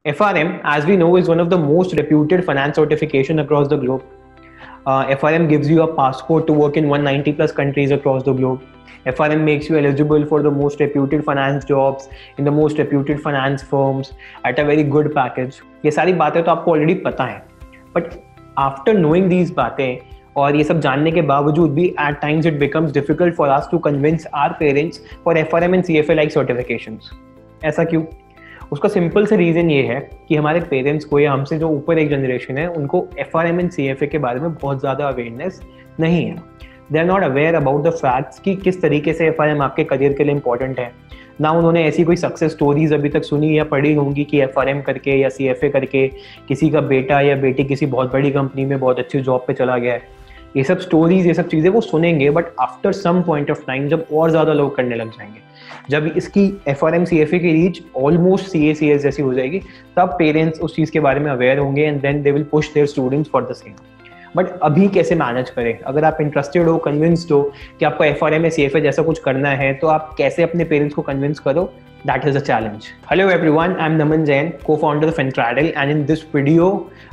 FRM, as we know, is one of the most reputed finance certification across the globe. FRM gives you a passport to work in 190 plus countries across the globe. FRM makes you eligible for the most reputed finance jobs in the most reputed finance firms at a very good package. ये सारी बातें तो आपको already पता है, but after knowing these बातें और ये सब जानने के बावजूद भी at times it becomes difficult for us to convince our parents for FRM and CFA like certifications. ऐसा क्यों? उसका सिंपल से रीज़न ये है कि हमारे पेरेंट्स को या हमसे जो ऊपर एक जनरेशन है उनको FRM एंड CFA के बारे में बहुत ज़्यादा अवेयरनेस नहीं है. They are not aware about the facts कि किस तरीके से FRM आपके करियर के लिए इंपॉर्टेंट है. ना उन्होंने ऐसी कोई सक्सेस स्टोरीज अभी तक सुनी या पढ़ी होंगी कि FRM करके या CFA करके किसी का बेटा या बेटी किसी बहुत बड़ी कंपनी में बहुत अच्छी जॉब पे चला गया है. ये सब स्टोरीज, ये सब चीज़ें वो सुनेंगे, but after some point of time जब और ज़्यादा लोग करने लग जाएंगे, जब इसकी FRM CFA की रीच ऑलमोस्ट CA CS जैसी हो जाएगी, तब पेरेंट्स उस चीज़ के बारे में अवेयर होंगे and then they will push their students for the same. But अभी कैसे मैनेज करें? अगर आप इंटरेस्टेड हो, कन्विंस्ड हो कि आपको FRM या CFA जैसा कुछ करना है, तो आप कैसे अपने पेरेंट्स को कन्विंस करो? That is a challenge. Hello everyone, I'm Naman Jain, co-founder of Intradel, and in this video,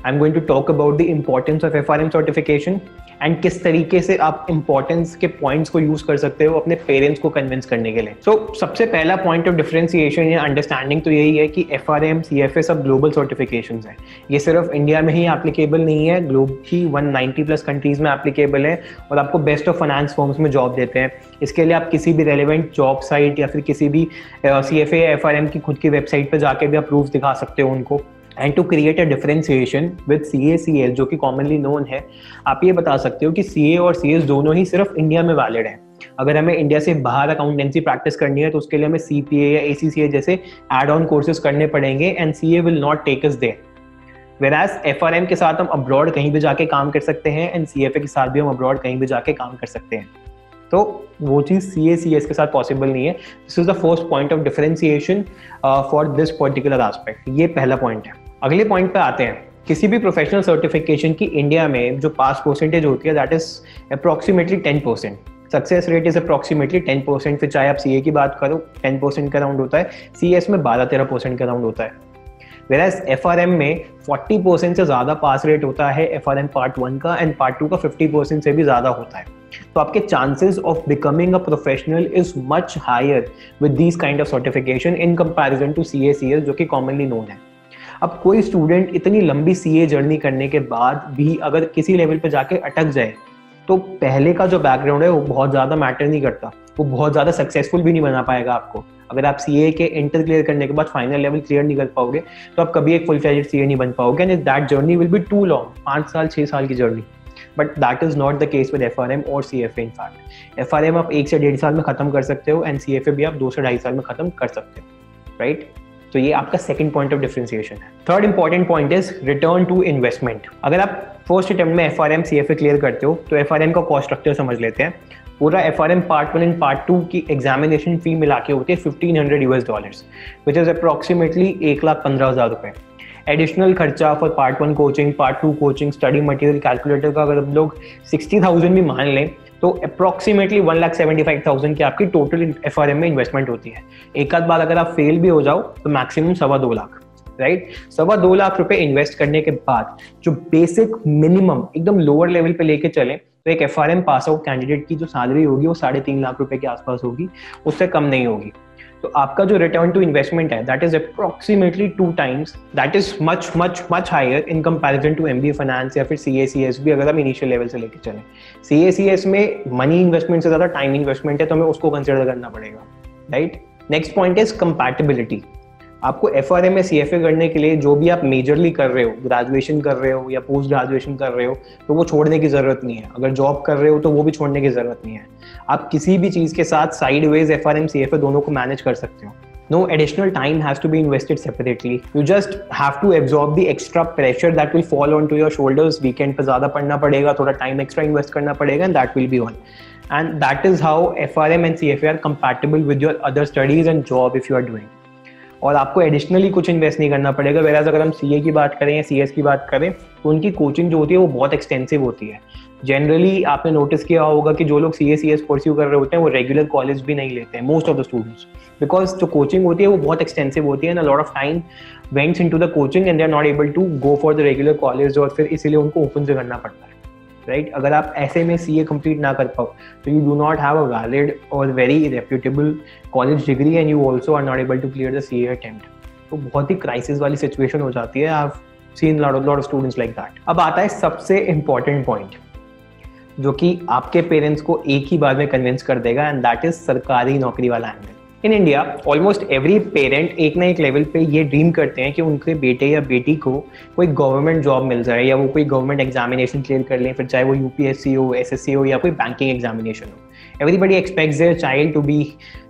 I'm going to talk about the importance of FRM certification and किस तरीके से आप importance के points को use कर सकते हो अपने parents को convince करने के लिए. So सबसे पहला point of differentiation या understanding तो यही है कि FRM, CFA सब global certifications हैं. ये सिर्फ इंडिया में ही applicable नहीं है, ग्लोब की 190 plus countries में applicable है और आपको best of finance firms में job देते हैं. इसके लिए आप किसी भी relevant job site या फिर किसी भी CFA या FRM की खुद की वेबसाइट पे जाके भी आप प्रूफ दिखा सकते हो उनको. And to create a differentiation with CA CS जो कि कॉमनली नोन है, आप ये बता सकते हो कि CA और CS दोनों ही सिर्फ इंडिया में वैलिड है. अगर हमें इंडिया से बाहर अकाउंटेंसी प्रैक्टिस करनी है तो उसके लिए हमें CPA या ACCA जैसे एड ऑन कोर्सेज करने पड़ेंगे and CA will not take us there. Whereas FRM के साथ हम अब्रॉड कहीं भी जाके काम कर सकते हैं एंड CFA के साथ भी हम अब्रॉड कहीं भी जाके काम कर सकते हैं. तो वो चीज़ CA CS के साथ पॉसिबल नहीं है. This is the first point of differentiation for this particular aspect. ये पहला पॉइंट है. अगले पॉइंट पे आते हैं. किसी भी प्रोफेशनल सर्टिफिकेशन की इंडिया में जो पास परसेंटेज होती है that is approximately 10%. Success rate is approximately 10%. फिर चाहे आप CA की बात करो 10% का राउंड होता है, CS में 12-13% का राउंड होता है. Whereas FRM में 40% से ज़्यादा पास रेट होता है FRM पार्ट 1 का एंड पार्ट 2 का 50% से भी ज़्यादा होता है. तो आपके chances of becoming a professional is much higher with these kind of certification in comparison to CA CS जो कि कॉमनली नोन है. अब कोई स्टूडेंट इतनी लंबी CA जर्नी करने के बाद भी अगर किसी लेवल पे जाके अटक जाए तो पहले का जो बैकग्राउंड है वो बहुत ज़्यादा मैटर नहीं करता, वो बहुत ज़्यादा सक्सेसफुल भी नहीं बना पाएगा आपको. अगर आप CA के इंटर क्लियर करने के बाद फाइनल लेवल क्लियर नहीं कर पाओगे तो आप कभी एक फुल फ्लेज्ड CA नहीं बन पाओगे and that journey will be too long, 5 साल 6 साल की journey. But that is not the case with FRM और CFA. इन फैक्ट FRM आप 1 से 1.5 साल में खत्म कर सकते हो एंड CFA भी आप 2 से 2.5 साल में खत्म कर सकते हो, राइट? तो ये आपका सेकंड पॉइंट ऑफ डिफरेंशिएशन है. Third important point is return to investment. अगर आप फर्स्ट अटेम्प्ट में FRM CFA क्लियर करते हो तो FRM का कॉस्ट स्ट्रक्चर समझ लेते हैं. पूरा FRM पार्ट 1 एंड पार्ट 2 की एग्जामिनेशन फी मिला के होती है $1,500 विच इज अप्रॉक्सीमेटली 1,15,000 रुपए. एडिशनल खर्चा for part 1 coaching, part 2 coaching, study material, calculator का अगर हम लोग 60,000 भी मान लें तो अप्रॉक्सीमेटली 1,75,000 की आपकी टोटल FRM में इन्वेस्टमेंट होती है. एक आध बार अगर आप फेल भी हो जाओ तो मैक्सिमम 2.25 लाख, राइट? 2.25 लाख रुपए इन्वेस्ट करने के बाद जो बेसिक मिनिमम एकदम लोअर लेवल पे लेके चले तो एक FRM पास आउट कैंडिडेट की जो सैलरी होगी वो 3.5 लाख रुपए के आसपास होगी, उससे कम नहीं होगी. तो आपका जो रिटर्न टू इन्वेस्टमेंट है that is approximately 2 times, that is much much much higher in comparison to MBA finance या फिर CA CS भी अगर हम इनिशियल लेवल से लेके चलें. CA CS में मनी इन्वेस्टमेंट से ज़्यादा टाइम इन्वेस्टमेंट है तो हमें उसको कंसिडर करना पड़ेगा, right? Next point is compatibility. आपको FRM या CFA करने के लिए जो भी आप मेजरली कर रहे हो, ग्रेजुएशन कर रहे हो या पोस्ट ग्रेजुएशन कर रहे हो, तो वो छोड़ने की ज़रूरत नहीं है. अगर जॉब कर रहे हो तो वो भी छोड़ने की ज़रूरत नहीं है. आप किसी भी चीज़ के साथ साइडवेज FRM CFA दोनों को मैनेज कर सकते हो. No additional time has to be invested separately. You just have to absorb the extra pressure that will fall onto your shoulders. Weekend पे ज़्यादा पढ़ना पड़ेगा, थोड़ा time extra invest करना पड़ेगा and that will be all. And that is how FRM and CFA are compatible with your other studies and job if you are doing. और आपको additionally कुछ इन्वेस्ट नहीं करना पड़ेगा. वेराज अगर हम CA की बात करें या CS की बात करें तो उनकी कोचिंग जो होती है वो बहुत एक्सटेंसिव होती है. जनरली आपने नोटिस किया होगा कि जो लोग CA CS परस्यू कर रहे होते हैं वो रेगुलर कॉलेज भी नहीं लेते हैं, most of the students, because जो कोचिंग होती है वो बहुत एक्सटेंसिव होती है and a lot of time wents into the coaching and they are not able to go for the regular college, और फिर इसीलिए उनको ओपन से करना पड़ता है, राइट? अगर आप ऐसे में CA कंप्लीट ना कर पाओ तो you do not have a valid और very reputable college degree and you also are not able to clear the CA attempt. तो बहुत ही क्राइसिस वाली सिचुएशन हो जाती है। I have seen lot of students like that. अब आता है सबसे इंपॉर्टेंट पॉइंट जो कि आपके पेरेंट्स को एक ही बार में कन्विंस कर देगा, एंड दैट इज सरकारी नौकरी वाला angle. In India almost every parent एक ना एक लेवल पे ये ड्रीम करते हैं कि उनके बेटे या बेटी को कोई गवर्नमेंट जॉब मिल जाए या वो कोई गवर्नमेंट एग्जामिनेशन क्लियर कर लें, फिर चाहे वो UPSC हो, SSC हो या कोई बैंकिंग एग्जामिनेशन हो। Everybody expects their child to be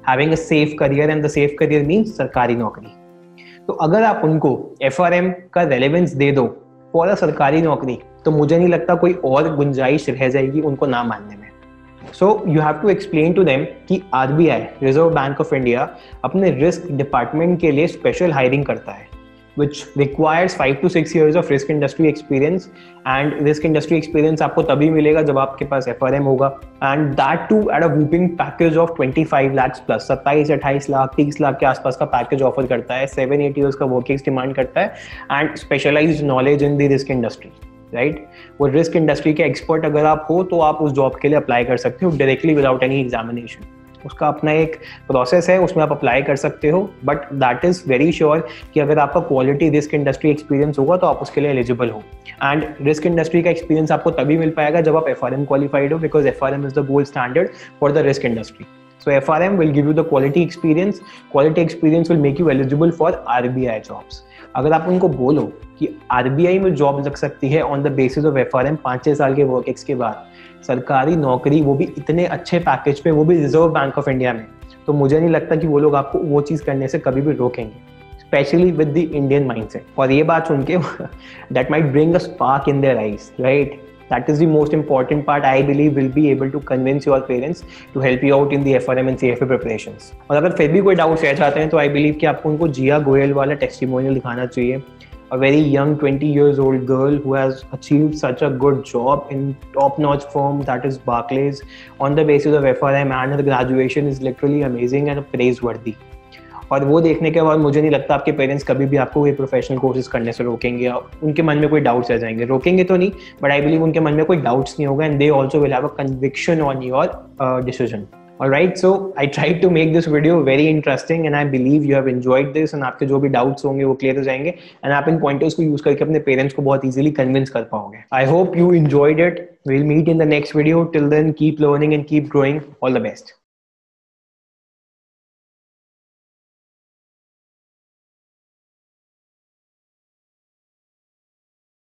having a safe career and the safe career means सरकारी नौकरी। तो अगर आप उनको FRM का रेलेवेंस दे दो फॉर अ सरकारी नौकरी तो मुझे नहीं लगता कोई और गुंजाइश रह जाएगी उनको ना मानने में। So you have to explain to them कि RBI, reserve bank of India, अपने रिस्क डिपार्टमेंट के लिए स्पेशल हायरिंग करता है which requires 5 to 6 years of risk industry experience, and risk industry experience आपको तभी मिलेगा जब आपके पास FRM होगा, and that too at a whooping package of 25 lakhs plus, 27-28 lakh 30 lakh के आसपास का पैकेज ऑफर करता है, 7-8 years का वर्क डिमांड करता है, and specialized knowledge in the risk industry, right? वो रिस्क इंडस्ट्री के एक्सपर्ट अगर आप हो तो आप उस जॉब के लिए अप्लाई कर सकते हो डायरेक्टली विदाउट एनी एग्जामिनेशन। उसका अपना एक प्रोसेस है, उसमें आप अप्लाई कर सकते हो, but that is very sure कि अगर आपका क्वालिटी रिस्क इंडस्ट्री एक्सपीरियंस होगा तो आप उसके लिए एलिजिबल हो। एंड रिस्क इंडस्ट्री का एक्सपीरियंस आपको तभी मिल पाएगा जब आप FRM क्वालिफाइड हो, because FRM is the gold standard for the risk industry. So FRM will give you the quality experience. Quality experience will make you eligible for RBI jobs. अगर आप उनको बोलो कि RBI में जॉब लग सकती है on the basis of FRM 5-6 साल के वर्क एक्स के बाद, सरकारी नौकरी, वो भी इतने अच्छे पैकेज पे, वो भी रिजर्व बैंक ऑफ इंडिया में, तो मुझे नहीं लगता कि वो लोग आपको वो चीज़ करने से कभी भी रोकेंगे, specially with the Indian mindset. और ये बात सुन के that might bring a spark in their eyes, right? That is the most important part, I believe, will be able to convince your parents to help you out in the FRM and CFA preparations. और अगर फिर भी कोई doubt रह जाते हैं तो I believe कि आपको उनको जिया गोयल वाला टेस्टिमोनियल दिखाना चाहिए। A very young 20 years old girl who has achieved such a good job in top-notch firm that is Barclays on the basis of FRM, and her graduation is literally amazing and praiseworthy. और वो देखने के बाद मुझे नहीं लगता आपके parents कभी भी आपको कोई प्रोफेशनल कोर्सेज करने से रोकेंगे, उनके मन में कोई डाउट्स रह जाएंगे, रोकेंगे तो नहीं, बट आई बिलीव उनके मन में कोई डाउट्स नहीं होगा, and they also will have a conviction on your decision. Alright, so I tried to make this video very interesting and I believe you have enjoyed this, and आपके जो भी doubts होंगे वो clear हो जाएंगे, and आप इन pointers को use करके अपने parents को बहुत easily convince कर पाओगे। I hope you enjoyed it. We'll meet in the next video. Till then, keep learning and keep growing. All the best.